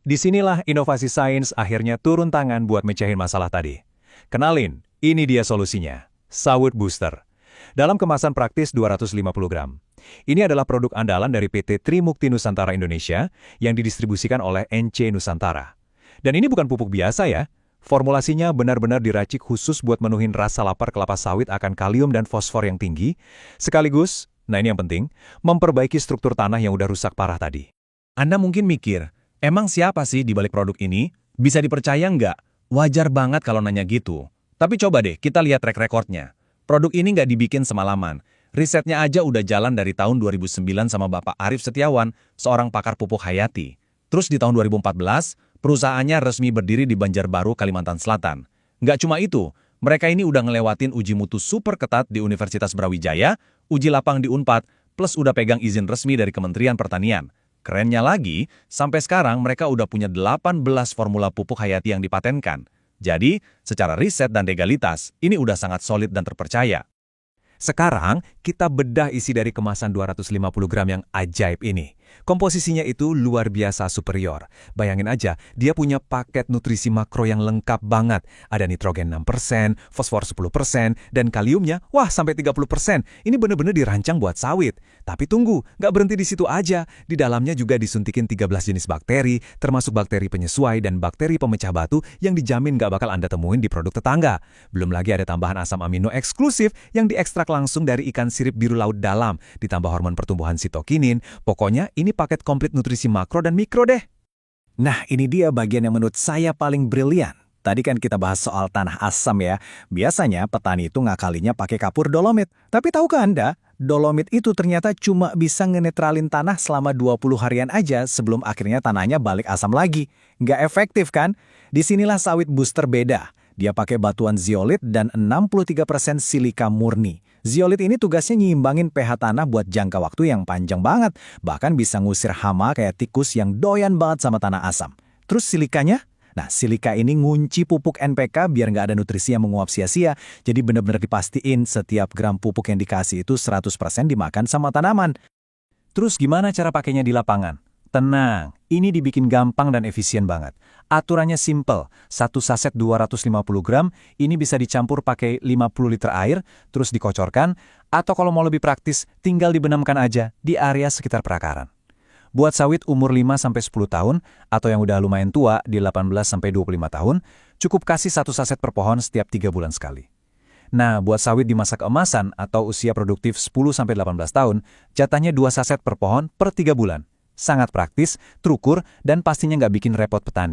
Disinilah inovasi sains akhirnya turun tangan buat mecahin masalah tadi. Kenalin, ini dia solusinya. Sawit Booster. Dalam kemasan praktis 250 gram. Ini adalah produk andalan dari PT Trimukti Nusantara Indonesia yang didistribusikan oleh NC Nusantara. Dan ini bukan pupuk biasa ya. Formulasinya benar-benar diracik khusus buat menuhin rasa lapar kelapa sawit akan kalium dan fosfor yang tinggi, sekaligus, nah ini yang penting, memperbaiki struktur tanah yang udah rusak parah tadi. Anda mungkin mikir, emang siapa sih di balik produk ini? Bisa dipercaya nggak? Wajar banget kalau nanya gitu. Tapi coba deh kita lihat track recordnya. Produk ini nggak dibikin semalaman. Risetnya aja udah jalan dari tahun 2009 sama Bapak Arief Setiawan, seorang pakar pupuk hayati. Terus di tahun 2014, perusahaannya resmi berdiri di Banjarbaru, Kalimantan Selatan. Nggak cuma itu, mereka ini udah ngelewatin uji mutu super ketat di Universitas Brawijaya, uji lapang di Unpad, plus udah pegang izin resmi dari Kementerian Pertanian. Kerennya lagi, sampai sekarang mereka udah punya 18 formula pupuk hayati yang dipatenkan. Jadi, secara riset dan legalitas, ini udah sangat solid dan terpercaya. Sekarang, kita bedah isi dari kemasan 250 gram yang ajaib ini. Komposisinya itu luar biasa superior. Bayangin aja, dia punya paket nutrisi makro yang lengkap banget. Ada nitrogen 6%, fosfor 10%, dan kaliumnya, wah sampai 30%. Ini bener-bener dirancang buat sawit. Tapi tunggu, nggak berhenti di situ aja. Di dalamnya juga disuntikin 13 jenis bakteri, termasuk bakteri penyesuai dan bakteri pemecah batu yang dijamin nggak bakal Anda temuin di produk tetangga. Belum lagi ada tambahan asam amino eksklusif yang diekstrak langsung dari ikan sirip biru laut dalam, ditambah hormon pertumbuhan sitokinin. Pokoknya ini paket komplit nutrisi makro dan mikro deh. Nah, ini dia bagian yang menurut saya paling brilian. Tadi kan kita bahas soal tanah asam ya. Biasanya petani itu ngakalinya pakai kapur dolomit. Tapi tahukah Anda, dolomit itu ternyata cuma bisa ngenetralin tanah selama 20 harian aja sebelum akhirnya tanahnya balik asam lagi. Nggak efektif kan? Disinilah Sawit Booster beda. Dia pakai batuan zeolit dan 63% silika murni. Zeolit ini tugasnya nyimbangin pH tanah buat jangka waktu yang panjang banget. Bahkan bisa ngusir hama kayak tikus yang doyan banget sama tanah asam. Terus silikanya? Nah, silika ini ngunci pupuk NPK biar nggak ada nutrisi yang menguap sia-sia. Jadi benar-benar dipastiin setiap gram pupuk yang dikasih itu 100% dimakan sama tanaman. Terus gimana cara pakainya di lapangan? Tenang, ini dibikin gampang dan efisien banget. Aturannya simple, satu saset 250 gram, ini bisa dicampur pakai 50 liter air, terus dikocorkan, atau kalau mau lebih praktis, tinggal dibenamkan aja di area sekitar perakaran. Buat sawit umur 5-10 tahun, atau yang udah lumayan tua di 18-25 tahun, cukup kasih satu saset per pohon setiap 3 bulan sekali. Nah, buat sawit di masa keemasan atau usia produktif 10-18 tahun, jatahnya 2 saset per pohon per 3 bulan. Sangat praktis, terukur, dan pastinya nggak bikin repot petani.